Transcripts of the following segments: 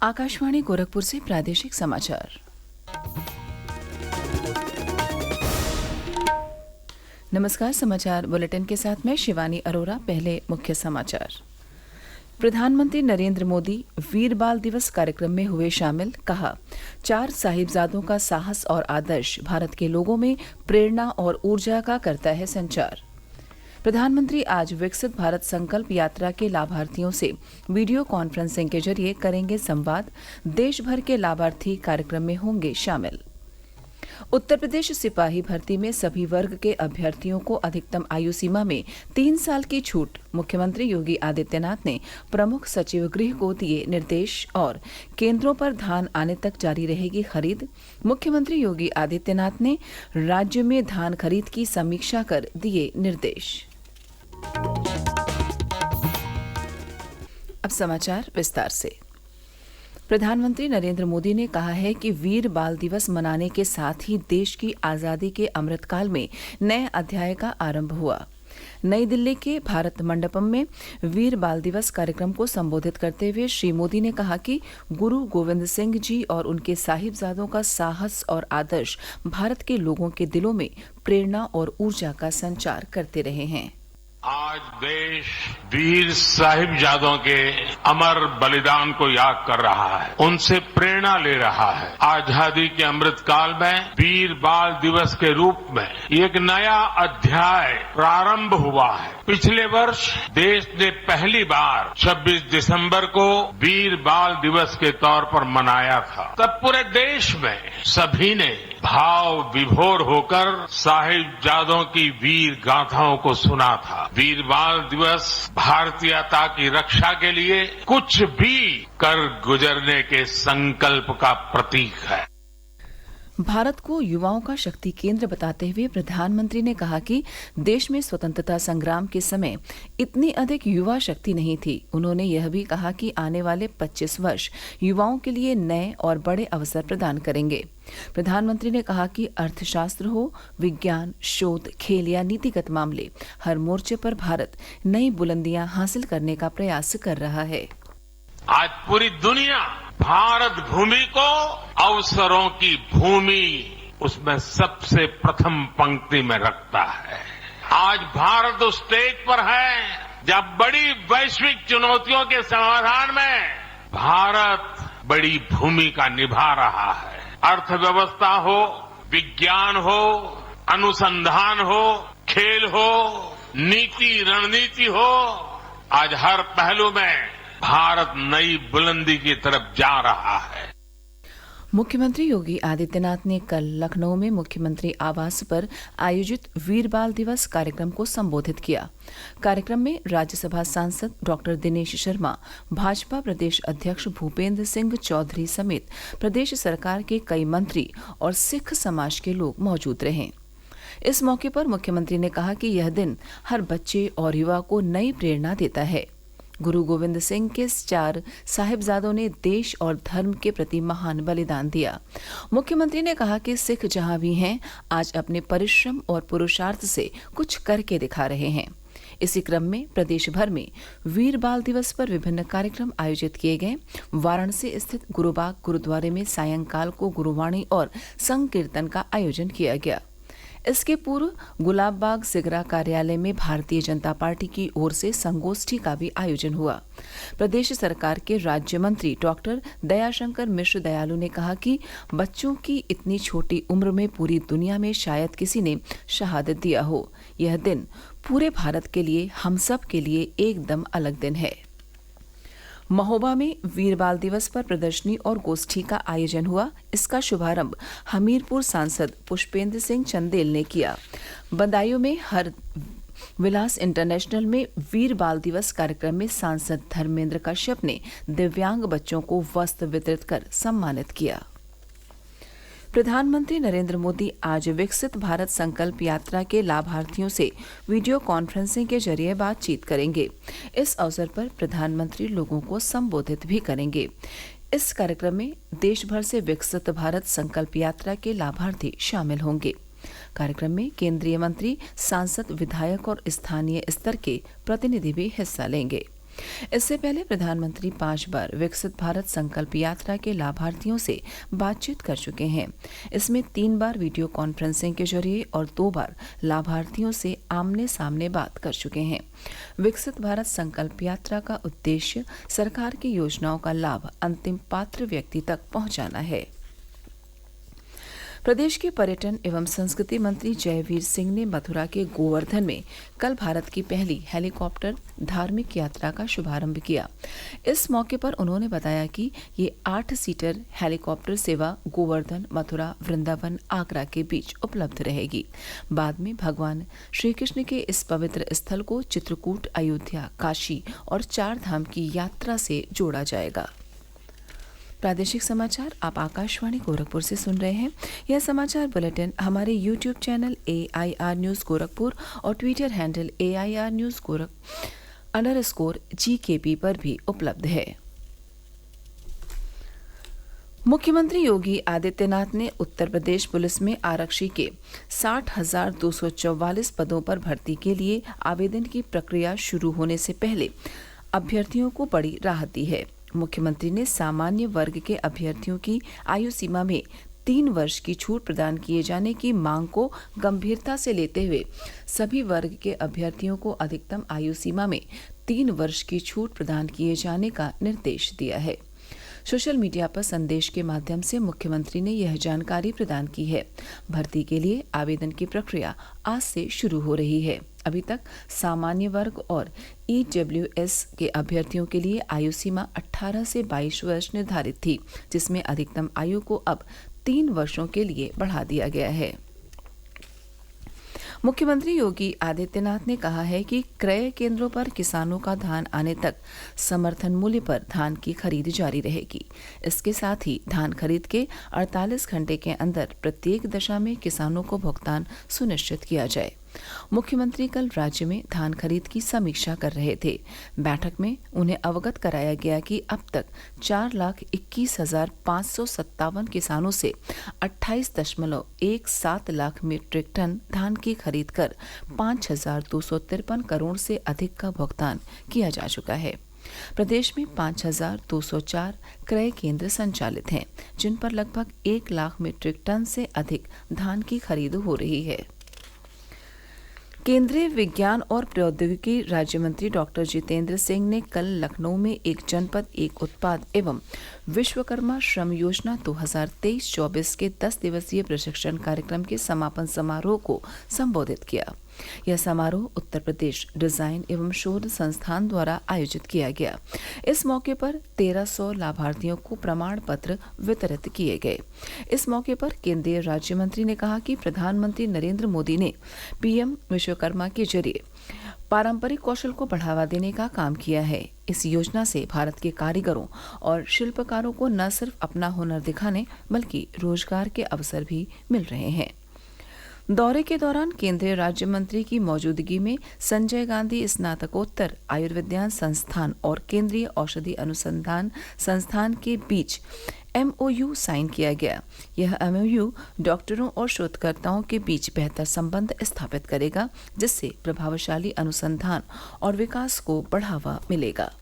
आकाशवाणी गोरखपुर से प्रादेशिक समाचार। नमस्कार, समाचार बुलेटिन के साथ मैं शिवानी अरोरा। पहले मुख्य समाचार। प्रधानमंत्री नरेंद्र मोदी वीर बाल दिवस कार्यक्रम में हुए शामिल। कहा, 4 साहिबजादों का साहस और आदर्श भारत के लोगों में प्रेरणा और ऊर्जा का करता है संचार। प्रधानमंत्री आज विकसित भारत संकल्प यात्रा के लाभार्थियों से वीडियो कॉन्फ्रेंसिंग के जरिए करेंगे संवाद। देश भर के लाभार्थी कार्यक्रम में होंगे शामिल। उत्तर प्रदेश सिपाही भर्ती में सभी वर्ग के अभ्यर्थियों को अधिकतम आयु सीमा में 3 साल की छूट। मुख्यमंत्री योगी आदित्यनाथ ने प्रमुख सचिव गृह को दिए निर्देश। और केंद्रों पर धान आने तक जारी रहेगी खरीद। मुख्यमंत्री योगी आदित्यनाथ ने राज्य में धान खरीद की समीक्षा कर दिए निर्देश। अब समाचार विस्तार से। प्रधानमंत्री नरेंद्र मोदी ने कहा है कि वीर बाल दिवस मनाने के साथ ही देश की आजादी के अमृतकाल में नए अध्याय का आरंभ हुआ। नई दिल्ली के भारत मंडपम में वीर बाल दिवस कार्यक्रम को संबोधित करते हुए श्री मोदी ने कहा कि गुरु गोविंद सिंह जी और उनके साहिबजादों का साहस और आदर्श भारत के लोगों के दिलों में प्रेरणा और ऊर्जा का संचार करते रहे हैं। आज देश वीर साहिबजादों के अमर बलिदान को याद कर रहा है, उनसे प्रेरणा ले रहा है। आजादी के अमृतकाल में वीर बाल दिवस के रूप में एक नया अध्याय प्रारंभ हुआ है। पिछले वर्ष देश ने पहली बार 26 दिसंबर को वीर बाल दिवस के तौर पर मनाया था। तब पूरे देश में सभी ने भाव विभोर होकर साहिबजादों की वीर गाथाओं को सुना था। वीर बाल दिवस भारतीयता की रक्षा के लिए कुछ भी कर गुजरने के संकल्प का प्रतीक है। भारत को युवाओं का शक्ति केंद्र बताते हुए प्रधानमंत्री ने कहा कि देश में स्वतंत्रता संग्राम के समय इतनी अधिक युवा शक्ति नहीं थी। उन्होंने यह भी कहा कि आने वाले 25 वर्ष युवाओं के लिए नए और बड़े अवसर प्रदान करेंगे। प्रधानमंत्री ने कहा कि अर्थशास्त्र हो, विज्ञान, शोध, खेल या नीतिगत मामले, हर मोर्चे पर भारत नई बुलंदियां हासिल करने का प्रयास कर रहा है। आज पूरी दुनिया भारत भूमि को अवसरों की भूमि उसमें सबसे प्रथम पंक्ति में रखता है। आज भारत उस स्टेज पर है जब बड़ी वैश्विक चुनौतियों के समाधान में भारत बड़ी भूमिका निभा रहा है। अर्थव्यवस्था हो, विज्ञान हो, अनुसंधान हो, खेल हो, नीति रणनीति हो, आज हर पहलू में भारत नई बुलंदी की तरफ जा रहा है। मुख्यमंत्री योगी आदित्यनाथ ने कल लखनऊ में मुख्यमंत्री आवास पर आयोजित वीर बाल दिवस कार्यक्रम को संबोधित किया। कार्यक्रम में राज्यसभा सांसद डॉक्टर दिनेश शर्मा, भाजपा प्रदेश अध्यक्ष भूपेंद्र सिंह चौधरी समेत प्रदेश सरकार के कई मंत्री और सिख समाज के लोग मौजूद रहे। इस मौके पर मुख्यमंत्री ने कहा कि यह दिन हर बच्चे और युवा को नई प्रेरणा देता है। गुरु गोविंद सिंह के 4 साहिबजादों ने देश और धर्म के प्रति महान बलिदान दिया। मुख्यमंत्री ने कहा कि सिख जहां भी हैं, आज अपने परिश्रम और पुरुषार्थ से कुछ करके दिखा रहे हैं। इसी क्रम में प्रदेश भर में वीर बाल दिवस पर विभिन्न कार्यक्रम आयोजित किए गए। वाराणसी स्थित गुरुबाग गुरुद्वारे में सायंकाल को गुरुवाणी और संकीर्तन का आयोजन किया गया। इसके पूर्व गुलाबबाग सिगरा कार्यालय में भारतीय जनता पार्टी की ओर से संगोष्ठी का भी आयोजन हुआ। प्रदेश सरकार के राज्य मंत्री डॉक्टर दयाशंकर मिश्र दयालु ने कहा कि बच्चों की इतनी छोटी उम्र में पूरी दुनिया में शायद किसी ने शहादत दिया हो। यह दिन पूरे भारत के लिए, हम सब के लिए एकदम अलग दिन है। महोबा में वीर बाल दिवस पर प्रदर्शनी और गोष्ठी का आयोजन हुआ। इसका शुभारंभ हमीरपुर सांसद पुष्पेंद्र सिंह चंदेल ने किया। बदायूं में हर विलास इंटरनेशनल में वीर बाल दिवस कार्यक्रम में सांसद धर्मेंद्र कश्यप ने दिव्यांग बच्चों को वस्त्र वितरित कर सम्मानित किया। प्रधानमंत्री नरेंद्र मोदी आज विकसित भारत संकल्प यात्रा के लाभार्थियों से वीडियो कॉन्फ्रेंसिंग के जरिए बातचीत करेंगे। इस अवसर पर प्रधानमंत्री लोगों को संबोधित भी करेंगे। इस कार्यक्रम में देश भर से विकसित भारत संकल्प यात्रा के लाभार्थी शामिल होंगे। कार्यक्रम में केंद्रीय मंत्री, सांसद, विधायक और स्थानीय स्तर के प्रतिनिधि भी हिस्सा लेंगे। इससे पहले प्रधानमंत्री 5 बार विकसित भारत संकल्प यात्रा के लाभार्थियों से बातचीत कर चुके हैं। इसमें 3 बार वीडियो कॉन्फ्रेंसिंग के जरिए और 2 बार लाभार्थियों से आमने सामने बात कर चुके हैं। विकसित भारत संकल्प यात्रा का उद्देश्य सरकार की योजनाओं का लाभ अंतिम पात्र व्यक्ति तक पहुंचाना है। प्रदेश के पर्यटन एवं संस्कृति मंत्री जयवीर सिंह ने मथुरा के गोवर्धन में कल भारत की पहली हेलीकॉप्टर धार्मिक यात्रा का शुभारंभ किया। इस मौके पर उन्होंने बताया कि ये 8 सीटर हेलीकॉप्टर सेवा गोवर्धन, मथुरा, वृंदावन, आगरा के बीच उपलब्ध रहेगी। बाद में भगवान श्री कृष्ण के इस पवित्र स्थल को चित्रकूट, अयोध्या, काशी और 4 धाम की यात्रा से जोड़ा जाएगा। प्रादेशिक समाचार आप आकाशवाणी गोरखपुर से सुन रहे हैं। यह समाचार बुलेटिन हमारे YouTube channel AIR news Gorakhpur और Twitter handle AIR news _GKP पर भी उपलब्ध है। मुख्यमंत्री योगी आदित्यनाथ ने उत्तर प्रदेश पुलिस में आरक्षी के 60,244 पदों पर भर्ती के लिए आवेदन की प्रक्रिया शुरू होने से पहले अभ्यर्थियों को बड़ी राहत दी है। मुख्यमंत्री ने सामान्य वर्ग के अभ्यर्थियों की आयु सीमा में 3 वर्ष की छूट प्रदान किए जाने की मांग को गंभीरता से लेते हुए सभी वर्ग के अभ्यर्थियों को अधिकतम आयु सीमा में 3 वर्ष की छूट प्रदान किए जाने का निर्देश दिया है। सोशल मीडिया पर संदेश के माध्यम से मुख्यमंत्री ने यह जानकारी प्रदान की है। भर्ती के लिए आवेदन की प्रक्रिया आज से शुरू हो रही है। अभी तक सामान्य वर्ग और EWS के अभ्यर्थियों के लिए आयु सीमा 18 से 22 वर्ष निर्धारित थी, जिसमें अधिकतम आयु को अब 3 वर्षों के लिए बढ़ा दिया गया है। मुख्यमंत्री योगी आदित्यनाथ ने कहा है कि क्रय केंद्रों पर किसानों का धान आने तक समर्थन मूल्य पर धान की खरीद जारी रहेगी। इसके साथ ही धान खरीद के 48 घंटे के अंदर प्रत्येक दशा में किसानों को भुगतान सुनिश्चित किया जाए। मुख्यमंत्री कल राज्य में धान खरीद की समीक्षा कर रहे थे। बैठक में उन्हें अवगत कराया गया कि अब तक 4,21,557 किसानों से 28.17 लाख मीट्रिक टन धान की खरीद कर 5,253 करोड़ से अधिक का भुगतान किया जा चुका है। प्रदेश में 5,204 क्रय केंद्र संचालित हैं, जिन पर लगभग 1 लाख मीट्रिक टन से अधिक धान की खरीद हो रही है। केंद्रीय विज्ञान और प्रौद्योगिकी राज्य मंत्री डॉक्टर जितेंद्र सिंह ने कल लखनऊ में एक जनपद एक उत्पाद एवं विश्वकर्मा श्रम योजना 2023-24 के 10 दिवसीय प्रशिक्षण कार्यक्रम के समापन समारोह को संबोधित किया। यह समारोह उत्तर प्रदेश डिजाइन एवं शोध संस्थान द्वारा आयोजित किया गया। इस मौके पर 1300 लाभार्थियों को प्रमाण पत्र वितरित किए गए। इस मौके पर केंद्रीय राज्य मंत्री ने कहा कि प्रधानमंत्री नरेंद्र मोदी ने PM विश्वकर्मा के जरिए पारंपरिक कौशल को बढ़ावा देने का काम किया है। इस योजना से भारत के कारीगरों और शिल्पकारों को न सिर्फ अपना हुनर दिखाने बल्कि रोजगार के अवसर भी मिल रहे हैं। दौरे के दौरान केंद्रीय राज्य मंत्री की मौजूदगी में संजय गांधी स्नातकोत्तर आयुर्विज्ञान संस्थान और केंद्रीय औषधि अनुसंधान संस्थान के बीच MOU साइन किया गया। यह MOU डॉक्टरों और शोधकर्ताओं के बीच बेहतर संबंध स्थापित करेगा, जिससे प्रभावशाली अनुसंधान और विकास को बढ़ावा मिलेगा।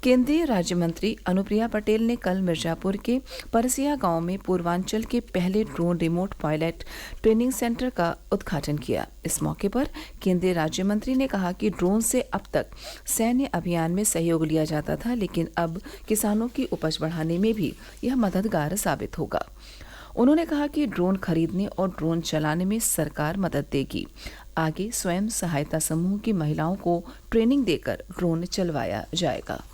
केंद्रीय राज्य मंत्री अनुप्रिया पटेल ने कल मिर्जापुर के परसिया गांव में पूर्वांचल के पहले drone remote pilot training centre का उद्घाटन किया। इस मौके पर केंद्रीय राज्य मंत्री ने कहा कि ड्रोन से अब तक सैन्य अभियान में सहयोग लिया जाता था, लेकिन अब किसानों की उपज बढ़ाने में भी यह मददगार साबित होगा। उन्होंने कहा कि ड्रोन खरीदने और ड्रोन चलाने में सरकार मदद देगी। आगे स्वयं सहायता समूह की महिलाओं को ट्रेनिंग देकर ड्रोन चलवाया जाएगा।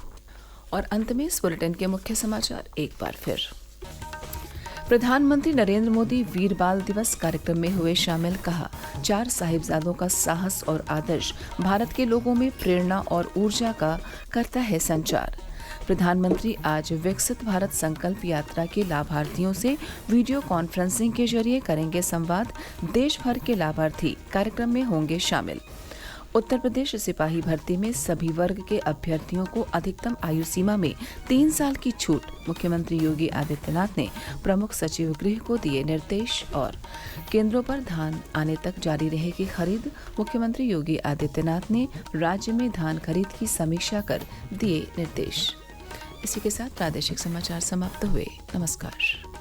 और अंत में इस बुलेटिन के मुख्य समाचार एक बार फिर। प्रधानमंत्री नरेंद्र मोदी वीर बाल दिवस कार्यक्रम में हुए शामिल। कहा, 4 साहिबजादों का साहस और आदर्श भारत के लोगों में प्रेरणा और ऊर्जा का करता है संचार। प्रधानमंत्री आज विकसित भारत संकल्प यात्रा के लाभार्थियों से वीडियो कॉन्फ्रेंसिंग के जरिए करेंगे संवाद। देश भर के लाभार्थी कार्यक्रम में होंगे शामिल। उत्तर प्रदेश सिपाही भर्ती में सभी वर्ग के अभ्यर्थियों को अधिकतम आयु सीमा में 3 साल की छूट, मुख्यमंत्री योगी आदित्यनाथ ने प्रमुख सचिव गृह को दिए निर्देश। और केंद्रों पर धान आने तक जारी रहेगी खरीद, मुख्यमंत्री योगी आदित्यनाथ ने राज्य में धान खरीद की समीक्षा कर दिए निर्देश। इसी के साथ प्रादेशिक समाचार समाप्त हुए। नमस्कार।